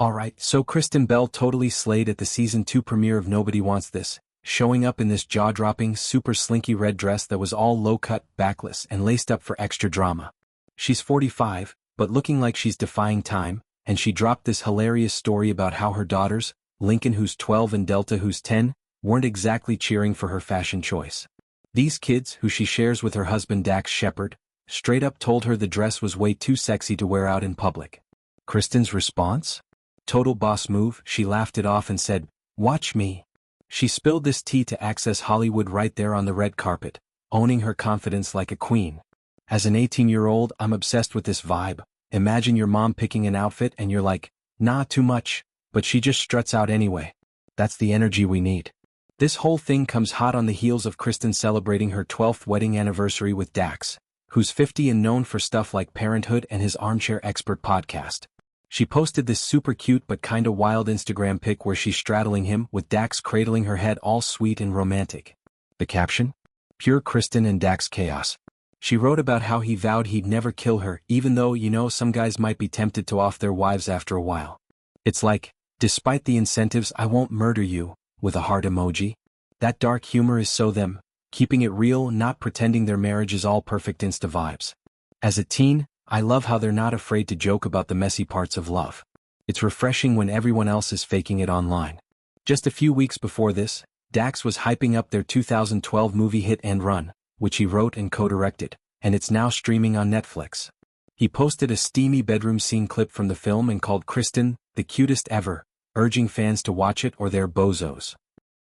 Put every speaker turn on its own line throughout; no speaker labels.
Alright, so Kristen Bell totally slayed at the season 2 premiere of Nobody Wants This, showing up in this jaw-dropping, super slinky red dress that was all low-cut, backless, and laced up for extra drama. She's 45, but looking like she's defying time, and she dropped this hilarious story about how her daughters, Lincoln who's 12 and Delta who's 10, weren't exactly cheering for her fashion choice. These kids, who she shares with her husband Dax Shepard, straight up told her the dress was way too sexy to wear out in public. Kristen's response? Total boss move. She laughed it off and said, "Watch me." She spilled this tea to Access Hollywood right there on the red carpet, owning her confidence like a queen. As an 18-year-old, I'm obsessed with this vibe. Imagine your mom picking an outfit and you're like, "Nah, too much," but she just struts out anyway. That's the energy we need. This whole thing comes hot on the heels of Kristen celebrating her 12th wedding anniversary with Dax, who's 50 and known for stuff like Parenthood and his Armchair Expert podcast. She posted this super cute but kinda wild Instagram pic where she's straddling him with Dax cradling her head all sweet and romantic. The caption? Pure Kristen and Dax chaos. She wrote about how he vowed he'd never kill her, even though, some guys might be tempted to off their wives after a while. It's like, despite the incentives, I won't murder you, with a heart emoji. That dark humor is so them, keeping it real, not pretending their marriage is all perfect Insta vibes. As a teen, I love how they're not afraid to joke about the messy parts of love. It's refreshing when everyone else is faking it online. Just a few weeks before this, Dax was hyping up their 2012 movie Hit and Run, which he wrote and co-directed, and it's now streaming on Netflix. He posted a steamy bedroom scene clip from the film and called Kristen the cutest ever, urging fans to watch it or they're bozos.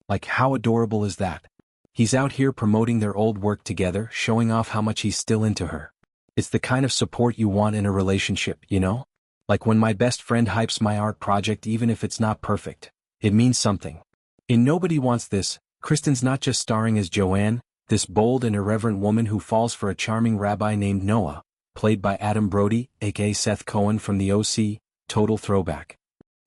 Like, how adorable is that? He's out here promoting their old work together, showing off how much he's still into her. It's the kind of support you want in a relationship, Like when my best friend hypes my art project even if it's not perfect. It means something. In Nobody Wants This, Kristen's not just starring as Joanne, this bold and irreverent woman who falls for a charming rabbi named Noah, played by Adam Brody, aka Seth Cohen from the OC, total throwback.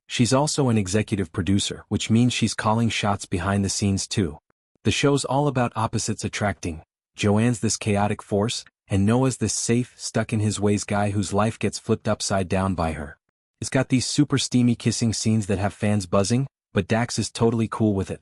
She's also an executive producer, which means she's calling shots behind the scenes too. The show's all about opposites attracting. Joanne's this chaotic force, and Noah's this safe, stuck-in-his-ways guy whose life gets flipped upside down by her. It's got these super steamy kissing scenes that have fans buzzing, but Dax is totally cool with it.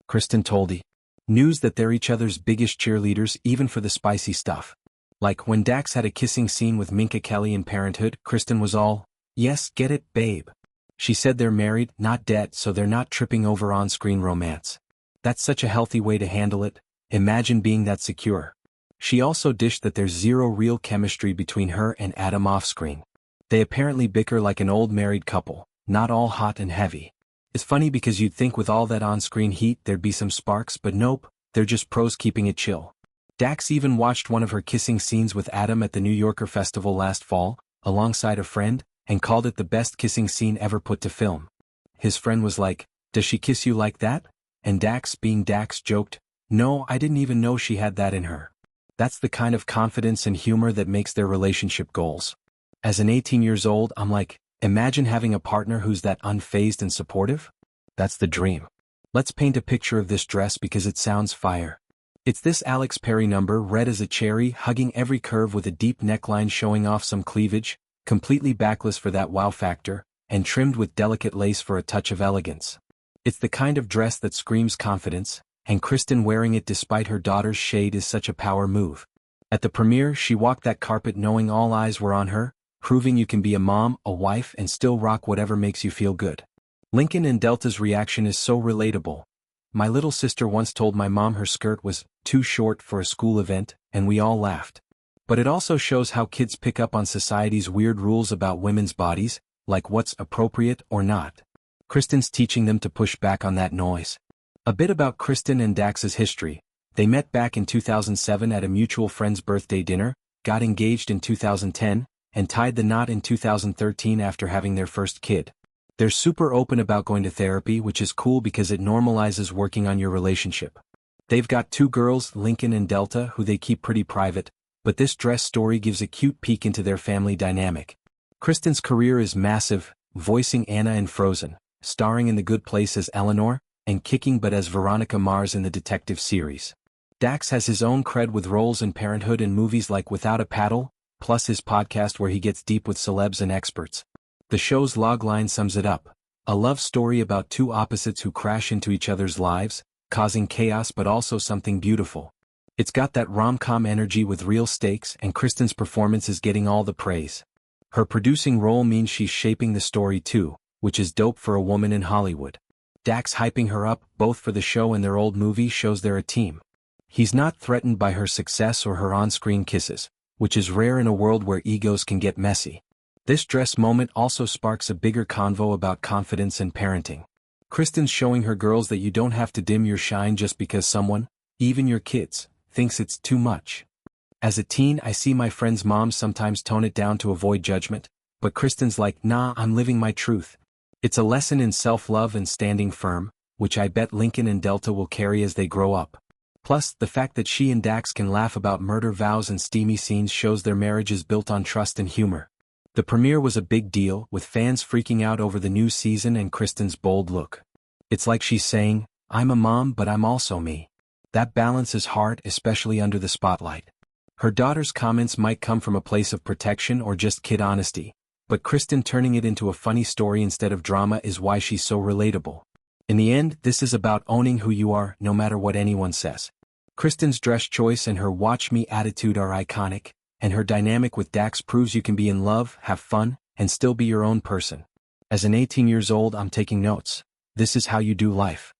Kristen told E! News that they're each other's biggest cheerleaders even for the spicy stuff. Like when Dax had a kissing scene with Minka Kelly in Parenthood, Kristen was all, "Yes, get it, babe." She said they're married, not dead, so they're not tripping over on-screen romance. That's such a healthy way to handle it. Imagine being that secure. She also dished that there's zero real chemistry between her and Adam off-screen. They apparently bicker like an old married couple, not all hot and heavy. It's funny because you'd think with all that on-screen heat there'd be some sparks, but nope, they're just pros keeping it chill. Dax even watched one of her kissing scenes with Adam at the New Yorker Festival last fall, alongside a friend, and called it the best kissing scene ever put to film. His friend was like, "Does she kiss you like that?" And Dax, being Dax, joked, "No, I didn't even know she had that in her." That's the kind of confidence and humor that makes their relationship goals. As an 18 years old, I'm like, imagine having a partner who's that unfazed and supportive? That's the dream. Let's paint a picture of this dress because it sounds fire. It's this Alex Perry number, red as a cherry, hugging every curve with a deep neckline showing off some cleavage, completely backless for that wow factor, and trimmed with delicate lace for a touch of elegance. It's the kind of dress that screams confidence, and Kristen wearing it despite her daughter's shade is such a power move. At the premiere, she walked that carpet knowing all eyes were on her, proving you can be a mom, a wife, and still rock whatever makes you feel good. Lincoln and Delta's reaction is so relatable. My little sister once told my mom her skirt was too short for a school event, and we all laughed. But it also shows how kids pick up on society's weird rules about women's bodies, like what's appropriate or not. Kristen's teaching them to push back on that noise. A bit about Kristen and Dax's history. They met back in 2007 at a mutual friend's birthday dinner, got engaged in 2010, and tied the knot in 2013 after having their first kid. They're super open about going to therapy, which is cool because it normalizes working on your relationship. They've got 2 girls, Lincoln and Delta, who they keep pretty private, but this dress story gives a cute peek into their family dynamic. Kristen's career is massive, voicing Anna in Frozen, starring in The Good Place as Eleanor, and kicking butt as Veronica Mars in the detective series. Dax has his own cred with roles in Parenthood and movies like Without a Paddle, plus his podcast where he gets deep with celebs and experts. The show's logline sums it up. A love story about two opposites who crash into each other's lives, causing chaos but also something beautiful. It's got that rom-com energy with real stakes, and Kristen's performance is getting all the praise. Her producing role means she's shaping the story too, which is dope for a woman in Hollywood. Dax hyping her up, both for the show and their old movie, shows they're a team. He's not threatened by her success or her on-screen kisses, which is rare in a world where egos can get messy. This dress moment also sparks a bigger convo about confidence and parenting. Kristen's showing her girls that you don't have to dim your shine just because someone, even your kids, thinks it's too much. As a teen, I see my friends' moms sometimes tone it down to avoid judgment, but Kristen's like, nah, I'm living my truth. It's a lesson in self-love and standing firm, which I bet Lincoln and Delta will carry as they grow up. Plus, the fact that she and Dax can laugh about murder vows and steamy scenes shows their marriage is built on trust and humor. The premiere was a big deal, with fans freaking out over the new season and Kristen's bold look. It's like she's saying, I'm a mom but I'm also me. That balance is hard, especially under the spotlight. Her daughter's comments might come from a place of protection or just kid honesty, but Kristen turning it into a funny story instead of drama is why she's so relatable. In the end, this is about owning who you are, no matter what anyone says. Kristen's dress choice and her watch me attitude are iconic, and her dynamic with Dax proves you can be in love, have fun, and still be your own person. As an 18 years old, I'm taking notes. This is how you do life.